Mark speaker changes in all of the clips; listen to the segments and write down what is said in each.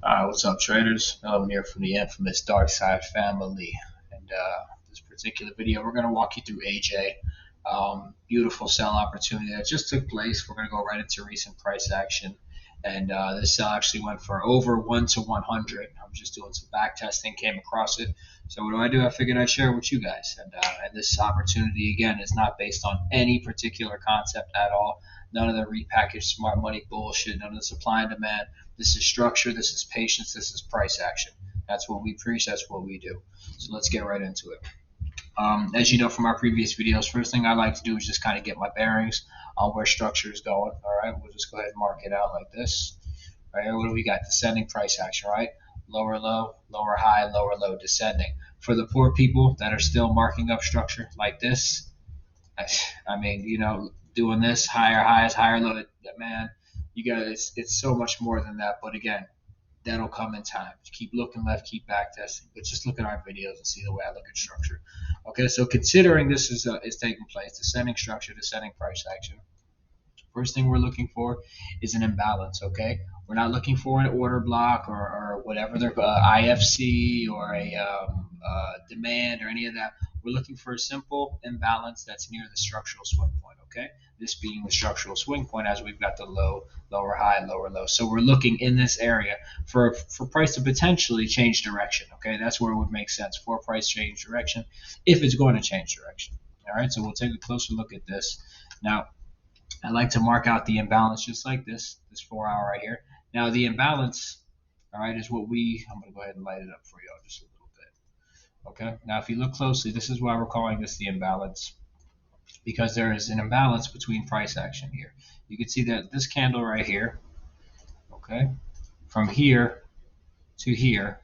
Speaker 1: What's up, traders? I'm here from the infamous Dark Side family, and this particular video, we're going to walk you through AJ. Beautiful sell opportunity that just took place. We're going to go right into recent price action, and this sell actually went for over 1 to 100. I was just doing some back testing, came across it. So what do? I figured I'd share it with you guys, and this opportunity again is not based on any particular concept at all. None of the repackaged smart money bullshit. None of the supply and demand. This is structure, this is patience, this is price action. That's what we preach, that's what we do. So let's get right into it. As you know from our previous videos, first thing I like to do is just kind of get my bearings on where structure is going. All right, we'll just go ahead and mark it out like this. All right, what do we got? Descending price action, right? Lower low, lower high, lower low, descending. For the poor people that are still marking up structure like this, I mean, you know, doing this, higher highs, higher low, man, you guys, it's so much more than that. But again, that'll come in time. Keep looking left, keep back testing. But just look at our videos and see the way I look at structure. Okay, so considering this is taking place, descending structure, descending price action, first thing we're looking for is an imbalance. Okay, we're not looking for an order block or whatever they're IFC or a demand or any of that. We're looking for a simple imbalance that's near the structural swing point. Okay, this being the structural swing point as we've got the low, lower high, lower low. So we're looking in this area for price to potentially change direction. Okay, that's where it would make sense for price change direction if it's going to change direction. All right, so we'll take a closer look at this. Now, I like to mark out the imbalance just like this 4 hour right here. Now the imbalance, all right, is what I'm going to go ahead and light it up for y'all just a little bit. Okay, now if you look closely, this is why we're calling this the imbalance, because there is an imbalance between price action here. You can see that this candle right here, okay, from here to here,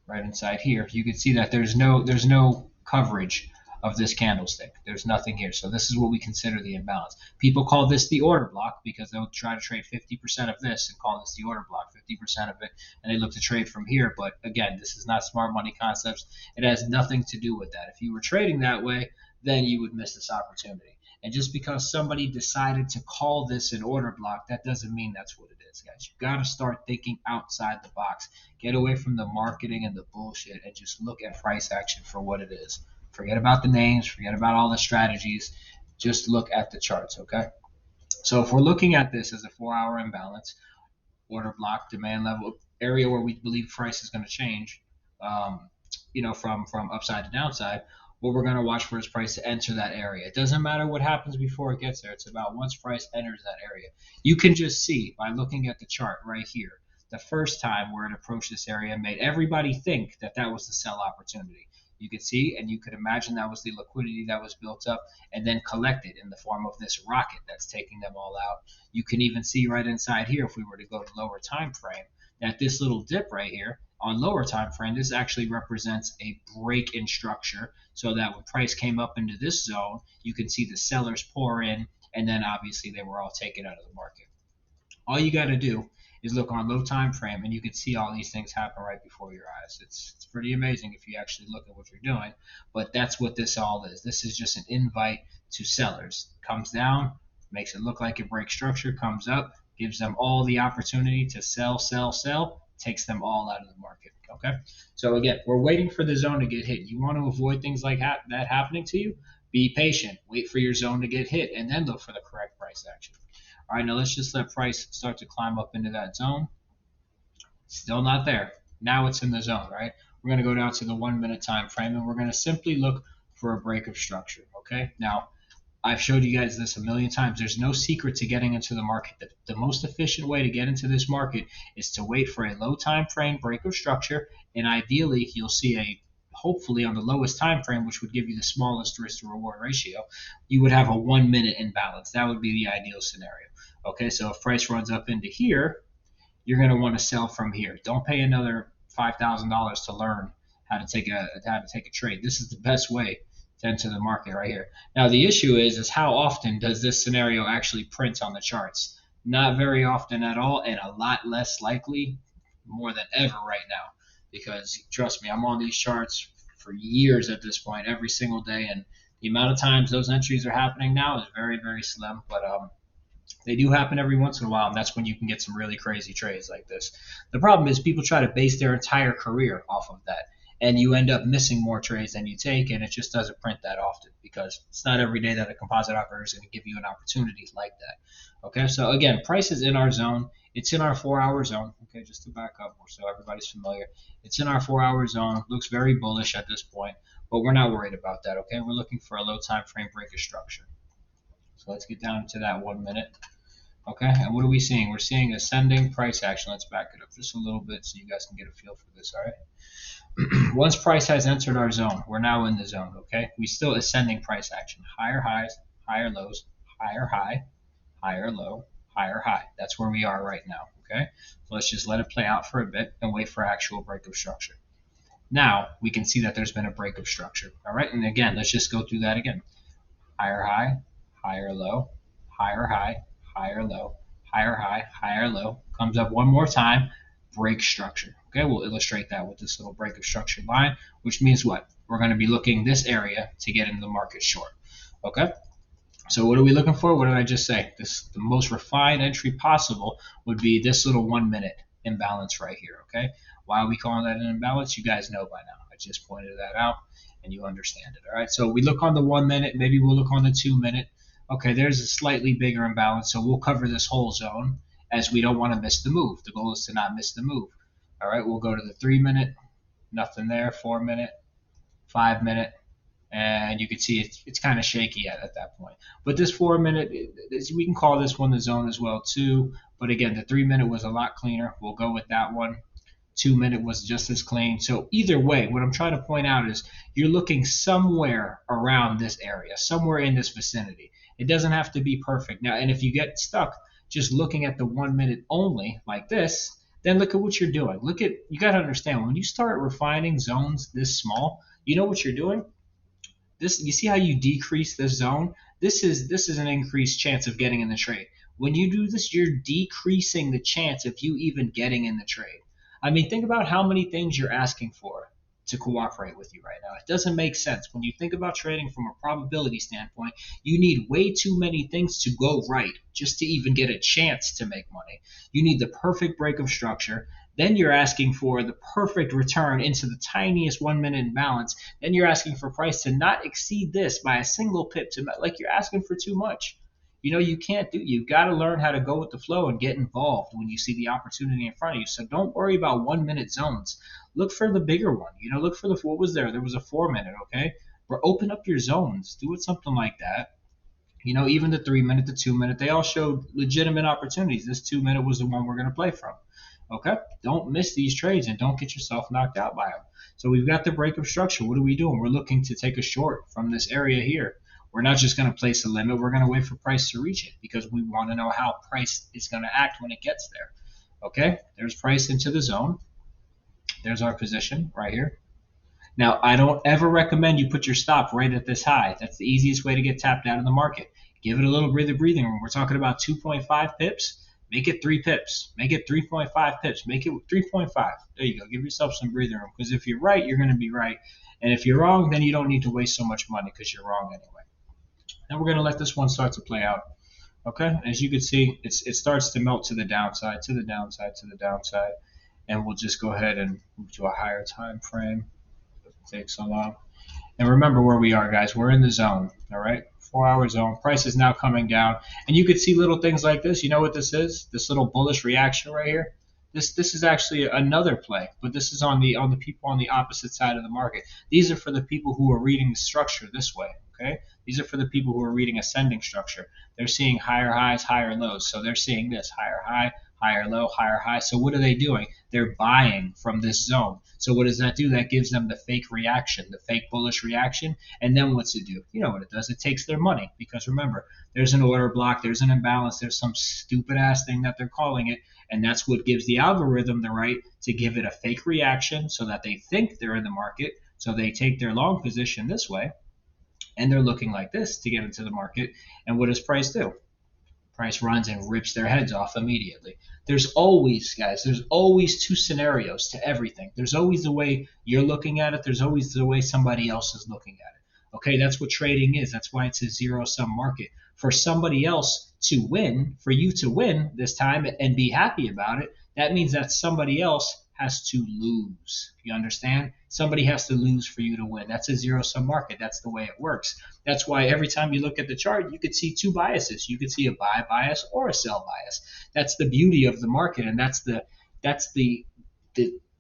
Speaker 1: right inside here, you can see that there's no coverage of this candlestick. There's nothing here. So this is what we consider the imbalance. People call this the order block because they'll try to trade 50% of this and call this the order block, 50% of it, and they look to trade from here. But again, this is not smart money concepts. It has nothing to do with that. If you were trading that way, then you would miss this opportunity. And just because somebody decided to call this an order block, that doesn't mean that's what it is, guys. You've got to start thinking outside the box. Get away from the marketing and the bullshit and just look at price action for what it is. Forget about the names, forget about all the strategies, just look at the charts, okay? So if we're looking at this as a 4 hour imbalance, order block, demand level, area where we believe price is going to change, you know, from upside to downside, what we're going to watch for is price to enter that area. It doesn't matter what happens before it gets there. It's about once price enters that area. You can just see by looking at the chart right here, the first time where it approached this area made everybody think that that was the sell opportunity. You could see and you could imagine that was the liquidity that was built up and then collected in the form of this rocket that's taking them all out. You can even see right inside here, if we were to go to lower time frame, that this little dip right here on lower time frame, this actually represents a break in structure, so that when price came up into this zone, you can see the sellers pour in, and then obviously they were all taken out of the market. All you got to do is look on low time frame, and you can see all these things happen right before your eyes. It's pretty amazing if you actually look at what you're doing, but that's what this all is. This is just an invite to sellers. Comes down, makes it look like it breaks structure, comes up, gives them all the opportunity to sell, sell, sell, takes them all out of the market. Okay, so again, we're waiting for the zone to get hit. You want to avoid things like that happening to you? Be patient, wait for your zone to get hit, and then look for the correct price action. All right, now let's just let price start to climb up into that zone. Still not there. Now it's in the zone, right? We're going to go down to the 1 minute time frame, and we're going to simply look for a break of structure. Okay, now I've showed you guys this a million times. There's no secret to getting into the market. The most efficient way to get into this market is to wait for a low time frame break of structure, and ideally you'll see hopefully on the lowest time frame, which would give you the smallest risk to reward ratio, you would have a 1 minute imbalance. That would be the ideal scenario. Okay, so if price runs up into here, you're going to want to sell from here. Don't pay another $5,000 to learn how to take a trade. This is the best way to enter the market right here. Now the issue is how often does this scenario actually print on the charts? Not very often at all, and a lot less likely more than ever right now, because trust me, I'm on these charts for years at this point, every single day, and the amount of times those entries are happening now is very, very slim. But They do happen every once in a while, and that's when you can get some really crazy trades like this. The problem is people try to base their entire career off of that, and you end up missing more trades than you take, and it just doesn't print that often because it's not every day that a composite operator is going to give you an opportunity like that. Okay, so again, price is in our zone. It's in our 4-hour zone. Okay, just to back up so everybody's familiar. It's in our 4-hour zone. Looks very bullish at this point, but we're not worried about that. Okay, we're looking for a low time frame break of structure. So let's get down to that 1 minute. Okay, and what are we seeing? We're seeing ascending price action. Let's back it up just a little bit so you guys can get a feel for this, all right? Once price has entered our zone, we're now in the zone, okay? We still ascending price action. Higher highs, higher lows, higher high, higher low, higher high. That's where we are right now, okay? So let's just let it play out for a bit and wait for actual break of structure. Now, we can see that there's been a break of structure, all right? And again, let's just go through that again. Higher high, higher low, higher high, higher low, higher high, higher low. Comes up one more time, break structure. Okay, we'll illustrate that with this little break of structure line, which means what? We're going to be looking this area to get into the market short. Okay, so what are we looking for? What did I just say? The most refined entry possible would be this little 1 minute imbalance right here. Okay, why are we calling that an imbalance? You guys know by now. I just pointed that out and you understand it. All right, so we look on the 1 minute, maybe we'll look on the 2 minute. Okay, there's a slightly bigger imbalance, so we'll cover this whole zone as we don't want to miss the move. The goal is to not miss the move. All right, we'll go to the 3 minute, nothing there, 4 minute, 5 minute, and you can see it's kind of shaky at that point. But this 4 minute, we can call this one the zone as well too. But again, the 3 minute was a lot cleaner. We'll go with that one. 2 minute was just as clean. So either way, what I'm trying to point out is you're looking somewhere around this area, somewhere in this vicinity. It doesn't have to be perfect. Now, and if you get stuck just looking at the 1 minute only like this, then look at what you're doing. You got to understand, when you start refining zones this small, you know what you're doing? You see how you decrease this zone? This is an increased chance of getting in the trade. When you do this, you're decreasing the chance of you even getting in the trade. I mean, think about how many things you're asking for to cooperate with you right now. It doesn't make sense. When you think about trading from a probability standpoint, you need way too many things to go right just to even get a chance to make money. You need the perfect break of structure. Then you're asking for the perfect return into the tiniest 1 minute imbalance. Then you're asking for price to not exceed this by a single pip. Like you're asking for too much. You can't you've got to learn how to go with the flow and get involved when you see the opportunity in front of you. So don't worry about 1 minute zones. Look for the bigger one. Look for what was there. There was a 4 minute, okay? Or open up your zones. Do it something like that. Even the 3 minute, the 2 minute, they all showed legitimate opportunities. This 2 minute was the one we're going to play from. Okay? Don't miss these trades and don't get yourself knocked out by them. So we've got the break of structure. What are we doing? We're looking to take a short from this area here. We're not just going to place a limit. We're going to wait for price to reach it because we want to know how price is going to act when it gets there. Okay? There's price into the zone. There's our position right here. Now, I don't ever recommend you put your stop right at this high. That's the easiest way to get tapped out of the market. Give it a little breathing room. We're talking about 2.5 pips. Make it 3 pips. Make it 3.5 pips. Make it 3.5. There you go. Give yourself some breathing room because if you're right, you're going to be right. And if you're wrong, then you don't need to waste so much money because you're wrong anyway. Now we're going to let this one start to play out. Okay, as you can see, it starts to melt to the downside, to the downside, to the downside. And we'll just go ahead and move to a higher time frame. Doesn't take so long. And remember where we are, guys. We're in the zone, all right? 4-hour zone. Price is now coming down. And you could see little things like this. You know what this is? This little bullish reaction right here? This is actually another play, but this is on the people on the opposite side of the market. These are for the people who are reading the structure this way, okay? These are for the people who are reading ascending structure. They're seeing higher highs, higher lows. So they're seeing this, higher high, higher low, higher high. So what are they doing? They're buying from this zone. So what does that do? That gives them the fake reaction, the fake bullish reaction. And then what's it do? You know what it does? It takes their money because remember, there's an order block, there's an imbalance, there's some stupid ass thing that they're calling it. And that's what gives the algorithm the right to give it a fake reaction so that they think they're in the market. So they take their long position this way and they're looking like this to get into the market. And what does price do? Price runs and rips their heads off immediately. There's always, guys, there's always two scenarios to everything. There's always the way you're looking at it. There's always the way somebody else is looking at it. Okay, that's what trading is. That's why it's a zero-sum market. For somebody else to win, for you to win this time and be happy about it, that means that somebody else has to lose. You understand? Somebody has to lose for you to win. That's a zero-sum market. That's the way it works. That's why every time you look at the chart, you could see two biases. You could see a buy bias or a sell bias. That's the beauty of the market, and that's the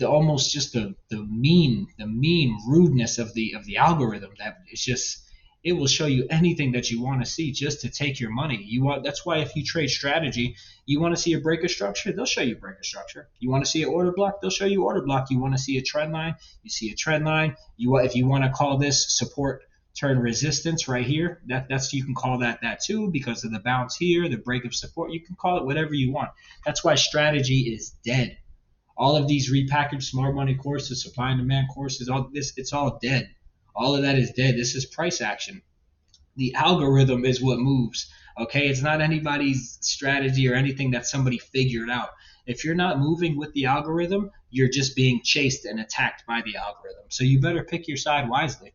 Speaker 1: almost just the mean rudeness of the algorithm. That it's just, it will show you anything that you want to see just to take your money. That's why if you trade strategy, you want to see a break of structure, they'll show you break of structure. You want to see an order block, they'll show you order block. You want to see a trend line, you see a trend line. If you want to call this support turn resistance right here, that's you can call that too, because of the bounce here, the break of support. You can call it whatever you want. That's why strategy is dead. All of these repackaged smart money courses, supply and demand courses, all this, it's all dead. All of that is dead. This is price action. The algorithm is what moves. Okay, it's not anybody's strategy or anything that somebody figured out. If you're not moving with the algorithm, you're just being chased and attacked by the algorithm. So you better pick your side wisely,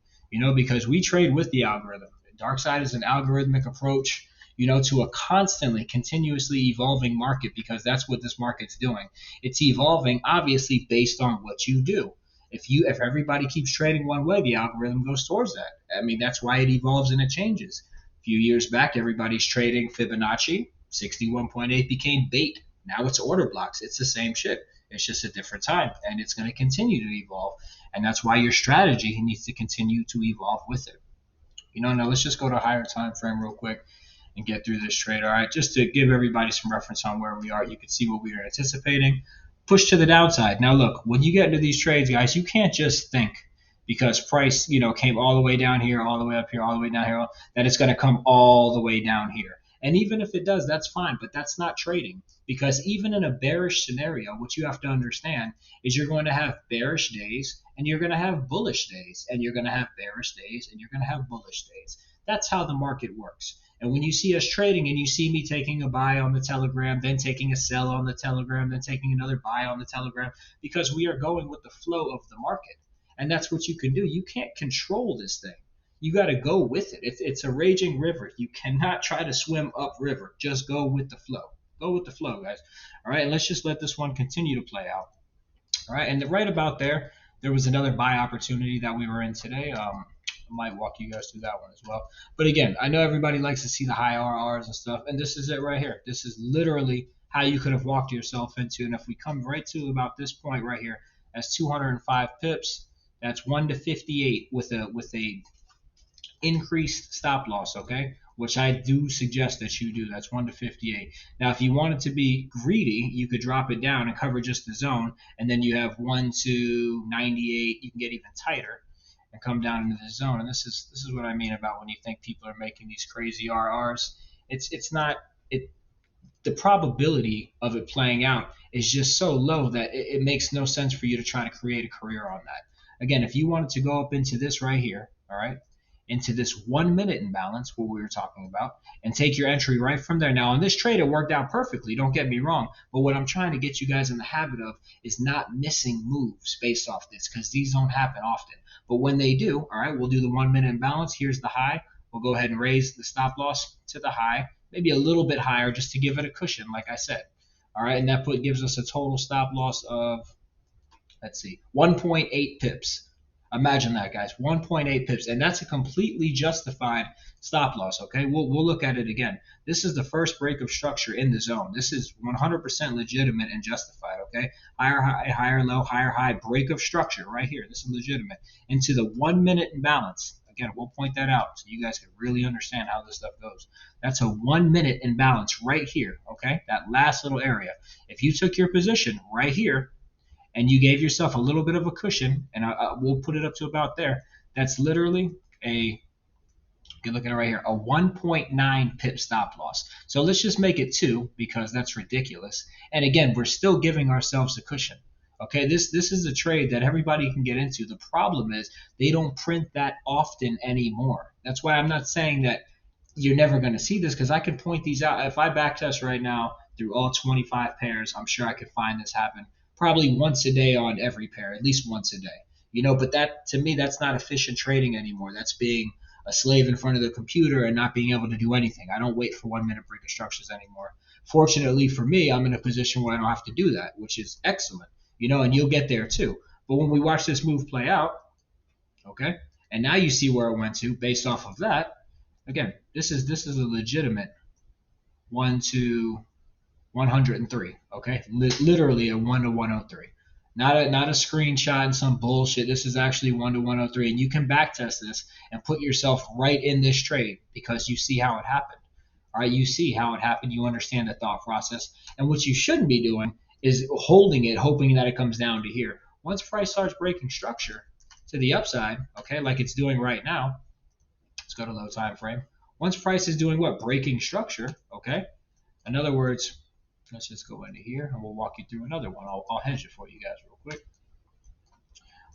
Speaker 1: because we trade with the algorithm. Dark side is an algorithmic approach, to a constantly, continuously evolving market, because that's what this market's doing. It's evolving, obviously, based on what you do. If everybody keeps trading one way, the algorithm goes towards that. I mean, that's why it evolves and it changes. A few years back, everybody's trading Fibonacci. 61.8 became bait. Now it's order blocks. It's the same shit. It's just a different time, and it's going to continue to evolve. And that's why your strategy needs to continue to evolve with it. Now let's just go to a higher time frame real quick and get through this trade. All right, just to give everybody some reference on where we are, you can see what we are anticipating. Push to the downside. Now look, when you get into these trades, guys, you can't just think because price, came all the way down here, all the way up here, all the way down here, that it's going to come all the way down here. And even if it does, that's fine, but that's not trading, because even in a bearish scenario, what you have to understand is you're going to have bearish days and you're going to have bullish days, and you're going to have bearish days and you're going to have bullish days. That's how the market works. And when you see us trading and you see me taking a buy on the Telegram, then taking a sell on the Telegram, then taking another buy on the Telegram, because we are going with the flow of the market. And that's what you can do. You can't control this thing. You got to go with it. It's a raging river. You cannot try to swim up river. Just go with the flow. Go with the flow, guys. All right, and let's just let this one continue to play out. All right, and right about there was another buy opportunity that we were in today. I might walk you guys through that one as well. But again, I know everybody likes to see the high RRs and stuff, and this is it right here. This is literally how you could have walked yourself into. And if we come right to about this point right here, that's 205 pips. That's 1 to 58 with a increased stop loss, okay? Which I do suggest that you do. That's 1 to 58. Now, if you wanted to be greedy, you could drop it down and cover just the zone, and then you have 1 to 98. You can get even tighter and come down into the zone. And this is what I mean about when you think people are making these crazy RRs. It's not it. The probability of it playing out is just so low that it makes no sense for you to try to create a career on that. Again, if you wanted to go up into this right here, all right, into this 1 minute imbalance, what we were talking about, and take your entry right from there. Now, on this trade, it worked out perfectly. Don't get me wrong. But what I'm trying to get you guys in the habit of is not missing moves based off this, because these don't happen often. But when they do, all right, we'll do the 1 minute imbalance. Here's the high. We'll go ahead and raise the stop loss to the high, maybe a little bit higher just to give it a cushion, like I said. All right, and that gives us a total stop loss of, let's see, 1.8 pips. Imagine that, guys, 1.8 pips, and that's a completely justified stop loss, okay? We'll look at it again. This is the first break of structure in the zone. This is 100% legitimate and justified, okay? Higher high, higher low, higher high, break of structure right here. This is legitimate. Into the 1 minute imbalance. Again, we'll point that out so you guys can really understand how this stuff goes. That's a 1 minute imbalance right here, okay? That last little area. If you took your position right here, and you gave yourself a little bit of a cushion, and we'll put it up to about there, that's literally you're looking at it right here, a 1.9 pip stop loss. So let's just make it 2, because that's ridiculous. And again, we're still giving ourselves a cushion. Okay, this is a trade that everybody can get into. The problem is they don't print that often anymore. That's why I'm not saying that you're never going to see this, because I can point these out. If I backtest right now through all 25 pairs, I'm sure I could find this happen probably once a day on every pair, at least once a day. But that, to me, that's not efficient trading anymore. That's being a slave in front of the computer and not being able to do anything. I don't wait for 1 minute break of structures anymore. Fortunately for me, I'm in a position where I don't have to do that, which is excellent, and you'll get there too. But when we watch this move play out, okay, and now you see where it went to based off of that. Again, this is a legitimate 1 to 103, okay, literally a 1 to 103. Not a screenshot and some bullshit. This is actually 1 to 103, and you can backtest this and put yourself right in this trade because you see how it happened. All right, you see how it happened. You understand the thought process, and what you shouldn't be doing is holding it, hoping that it comes down to here. Once price starts breaking structure to the upside, okay, like it's doing right now. Let's go to low time frame. Once price is doing what? Breaking structure, okay? In other words, let's just go into here and we'll walk you through another one. I'll hedge it for you guys real quick.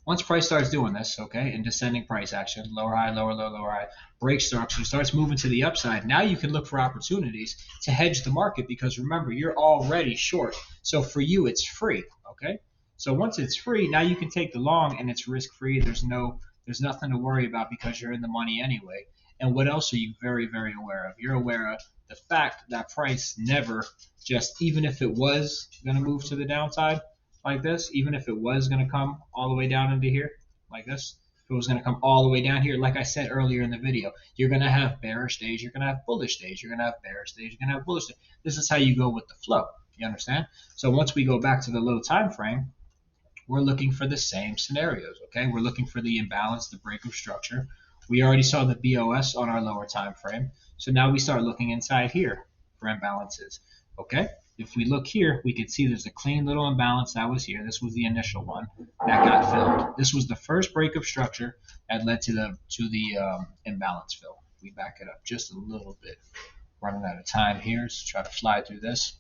Speaker 1: Once price starts doing this, okay, in descending price action, lower high, lower low, lower high, break structure, starts moving to the upside, now you can look for opportunities to hedge the market because remember, you're already short. So for you, it's free, okay? So once it's free, now you can take the long and it's risk-free. There's nothing to worry about because you're in the money anyway. And what else are you very, very aware of? You're aware of the fact that price never just, even if it was going to move to the downside like this, even if it was going to come all the way down into here like this, if it was going to come all the way down here, like I said earlier in the video, you're going to have bearish days, you're going to have bullish days, you're going to have bearish days, you're going to have bullish days. This is how you go with the flow. You understand? So once we go back to the low time frame, we're looking for the same scenarios, okay? We're looking for the imbalance, the break of structure. We already saw the BOS on our lower time frame. So now we start looking inside here for imbalances, okay? If we look here, we can see there's a clean little imbalance that was here. This was the initial one that got filled. This was the first break of structure that led to the imbalance fill. We back it up just a little bit. Running out of time here, so try to fly through this.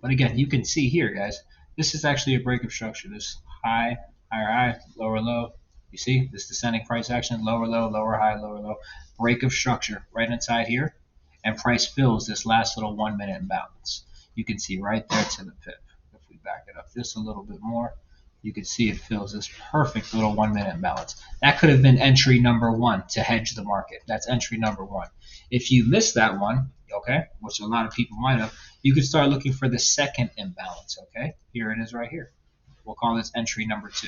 Speaker 1: But again, you can see here, guys, this is actually a break of structure. This high, higher high, lower low. You see this descending price action, lower low, lower high, lower low. Break of structure right inside here. And price fills this last little 1 minute imbalance. You can see right there to the pip. If we back it up just a little bit more, you can see it fills this perfect little 1 minute imbalance. That could have been entry number 1 to hedge the market. That's entry number 1. If you missed that one, okay, which a lot of people might have, you could start looking for the second imbalance, okay? Here it is right here. We'll call this entry number 2.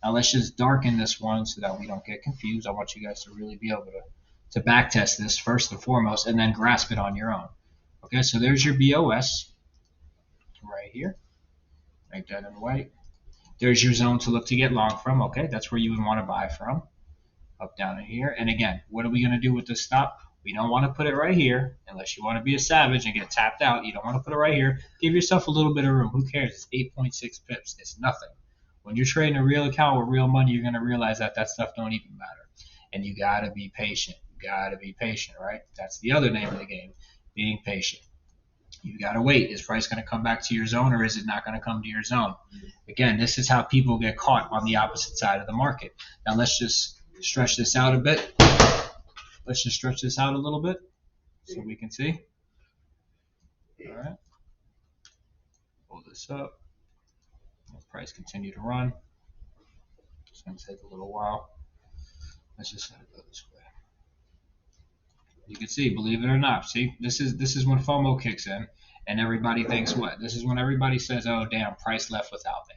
Speaker 1: Now let's just darken this one so that we don't get confused. I want you guys to really be able to back test this first and foremost and then grasp it on your own. Okay, so there's your BOS right here. Make that in white. There's your zone to look to get long from, okay? That's where you would want to buy from. Up, down, in here. And again, what are we going to do with this stop? We don't want to put it right here unless you want to be a savage and get tapped out. You don't want to put it right here. Give yourself a little bit of room. Who cares? It's 8.6 pips. It's nothing. When you're trading a real account with real money, you're going to realize that that stuff don't even matter. And you got to be patient. You got to be patient, right? That's the other name of the game, being patient. You got to wait. Is price going to come back to your zone or is it not going to come to your zone? Again, this is how people get caught on the opposite side of the market. Now let's just stretch this out a bit. Let's just stretch this out a little bit so we can see. All right. Pull this up. Let price continue to run. It's going to take a little while. Let's just let it go this way. You can see, believe it or not, see, this is when FOMO kicks in and everybody thinks what? This is when everybody says, oh, damn, price left without me.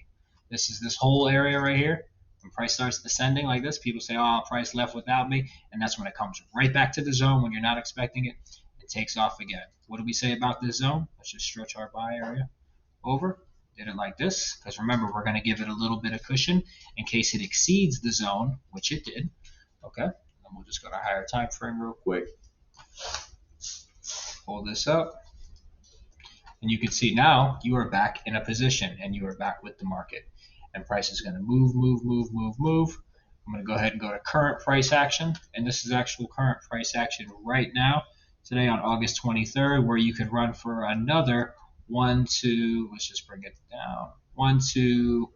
Speaker 1: This is this whole area right here. When price starts descending like this, people say, oh, price left without me. And that's when it comes right back to the zone when you're not expecting it. It takes off again. What do we say about this zone? Let's just stretch our buy area over. Did it like this. Because remember, we're going to give it a little bit of cushion in case it exceeds the zone, which it did. Okay. And we'll just go to higher time frame real quick. Pull this up. And you can see now you are back in a position and you are back with the market. And price is going to move, move, move, move, move. I'm going to go ahead and go to current price action. And this is actual current price action right now, today on August 23rd, where you could run for another 1 to, let's just bring it down, 1 to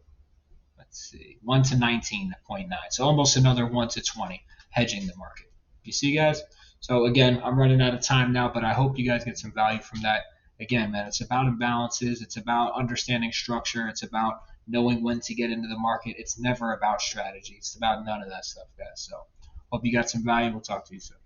Speaker 1: 19.9. So almost another 1 to 20 hedging the market. You see, guys? So again, I'm running out of time now, but I hope you guys get some value from that. Again, man, it's about imbalances. It's about understanding structure. It's about knowing when to get into the market. It's never about strategy. It's about none of that stuff, guys. So Hope you got some value. We'll talk to you soon.